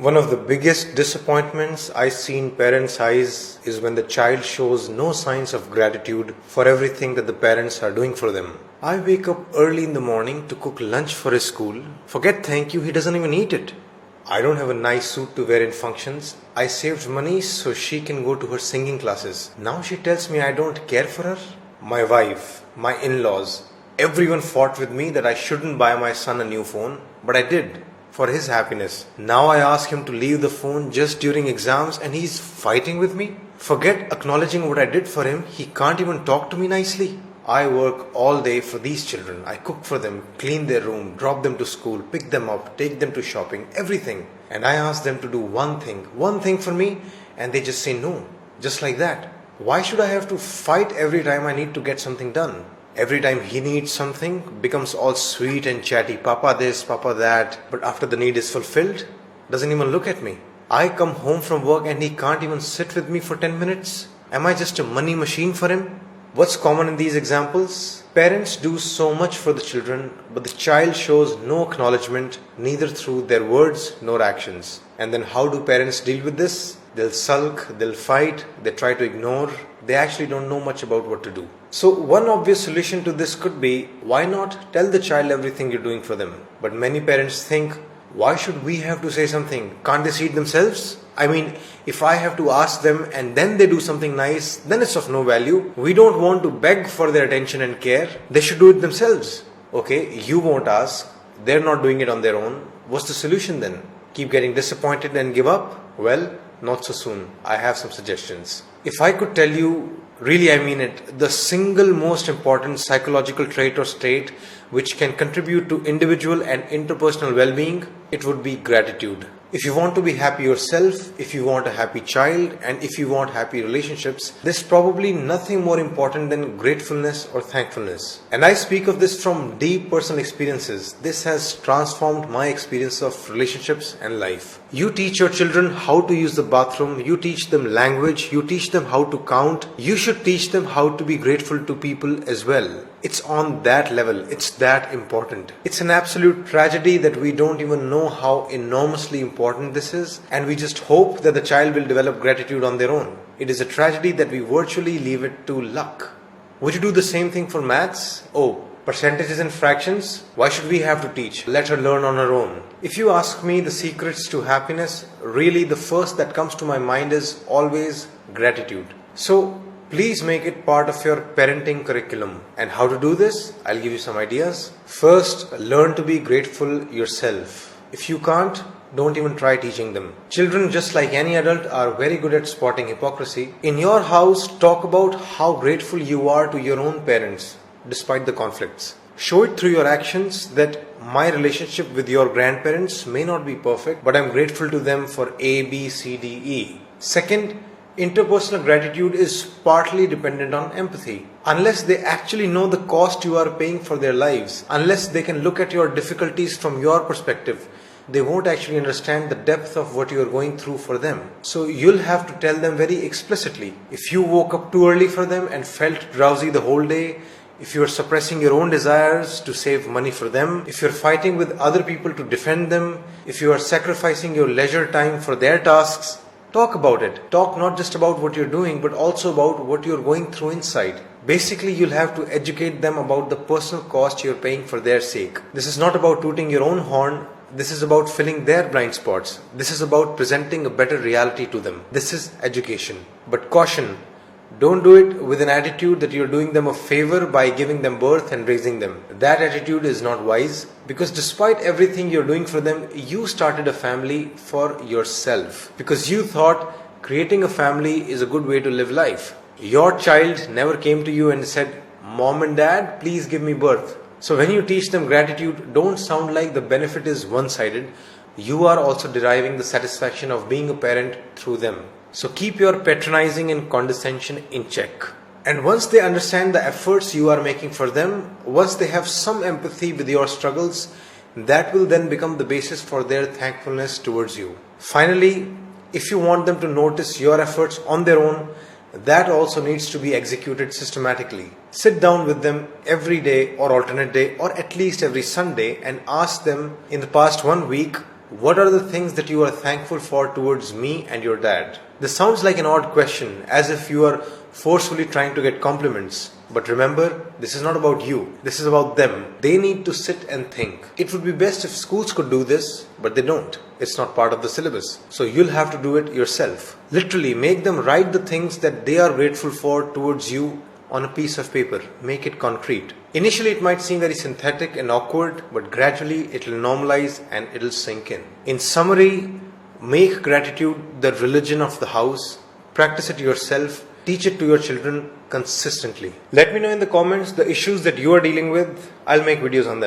One of the biggest disappointments I see in parents' eyes is when the child shows no signs of gratitude for everything that the parents are doing for them. I wake up early in the morning to cook lunch for his school. Forget thank you, he doesn't even eat it. I don't have a nice suit to wear in functions. I saved money so she can go to her singing classes. Now she tells me I don't care for her. My wife, my in-laws, everyone fought with me that I shouldn't buy my son a new phone, but I did. For his happiness. Now I ask him to leave the phone just during exams and he's fighting with me. Forget acknowledging what I did for him, he can't even talk to me nicely. I work all day for these children. I cook for them, clean their room, drop them to school, pick them up, take them to shopping, everything. And I ask them to do one thing for me, and they just say no. Just like that. Why should I have to fight every time I need to get something done? Every time he needs something, becomes all sweet and chatty, Papa this, Papa that, but after the need is fulfilled, doesn't even look at me. I come home from work and he can't even sit with me for 10 minutes. Am I just a money machine for him? What's common in these examples? Parents do so much for the children, but the child shows no acknowledgement, neither through their words nor actions. And then how do parents deal with this? They'll sulk, they'll fight, they try to ignore. They actually don't know much about what to do. So one obvious solution to this could be, why not tell the child everything you're doing for them? But many parents think, why should we have to say something? Can't they see it themselves? I mean, if I have to ask them and then they do something nice, then it's of no value. We don't want to beg for their attention and care. They should do it themselves. Okay, you won't ask. They're not doing it on their own. What's the solution then? Keep getting disappointed and give up? Well, not so soon. I have some suggestions. If I could tell you, really I mean it, the single most important psychological trait or state which can contribute to individual and interpersonal well-being, it would be gratitude. If you want to be happy yourself, if you want a happy child, and if you want happy relationships, there's probably nothing more important than gratefulness or thankfulness. And I speak of this from deep personal experiences. This has transformed my experience of relationships and life. You teach your children how to use the bathroom, you teach them language, you teach them how to count. You should teach them how to be grateful to people as well. It's on that level. It's that important. It's an absolute tragedy that we don't even know how enormously important this is, and we just hope that the child will develop gratitude on their own. It is a tragedy that we virtually leave it to luck. Would you do the same thing for maths? Oh, percentages and fractions? Why should we have to teach? Let her learn on her own. If you ask me the secrets to happiness, really the first that comes to my mind is always gratitude. So, please make it part of your parenting curriculum. And how to do this? I'll give you some ideas. First, learn to be grateful yourself. If you can't, don't even try teaching them. Children, just like any adult, are very good at spotting hypocrisy. In your house, talk about how grateful you are to your own parents, despite the conflicts. Show it through your actions that my relationship with your grandparents may not be perfect, but I'm grateful to them for A, B, C, D, E. Second, interpersonal gratitude is partly dependent on empathy. Unless they actually know the cost you are paying for their lives, unless they can look at your difficulties from your perspective, they won't actually understand the depth of what you are going through for them. So you'll have to tell them very explicitly. If you woke up too early for them and felt drowsy the whole day, if you are suppressing your own desires to save money for them, if you're fighting with other people to defend them, if you are sacrificing your leisure time for their tasks, talk about it. Talk not just about what you're doing, but also about what you're going through inside. Basically, you'll have to educate them about the personal cost you're paying for their sake. This is not about tooting your own horn. This is about filling their blind spots. This is about presenting a better reality to them. This is education. But caution, don't do it with an attitude that you're doing them a favor by giving them birth and raising them. That attitude is not wise, because despite everything you're doing for them, you started a family for yourself. Because you thought creating a family is a good way to live life. Your child never came to you and said, "Mom and Dad, please give me birth." So when you teach them gratitude, don't sound like the benefit is one-sided. You are also deriving the satisfaction of being a parent through them. So keep your patronizing and condescension in check. And once they understand the efforts you are making for them, once they have some empathy with your struggles, that will then become the basis for their thankfulness towards you. Finally, if you want them to notice your efforts on their own, that also needs to be executed systematically. Sit down with them every day or alternate day or at least every Sunday and ask them, in the past 1 week, What are the things that you are thankful for towards me and your dad? This sounds like an odd question, as if you are forcefully trying to get compliments. But remember, this is not about you. This is about them. They need to sit and think. It would be best if schools could do this, but they don't. It's not part of the syllabus. So you'll have to do it yourself. Literally, make them write the things that they are grateful for towards you on a piece of paper. Make it concrete. Initially, it might seem very synthetic and awkward, but gradually it will normalize and it will sink in. In summary, make gratitude the religion of the house. Practice it yourself. Teach it to your children consistently. Let me know in the comments the issues that you are dealing with. I'll make videos on them.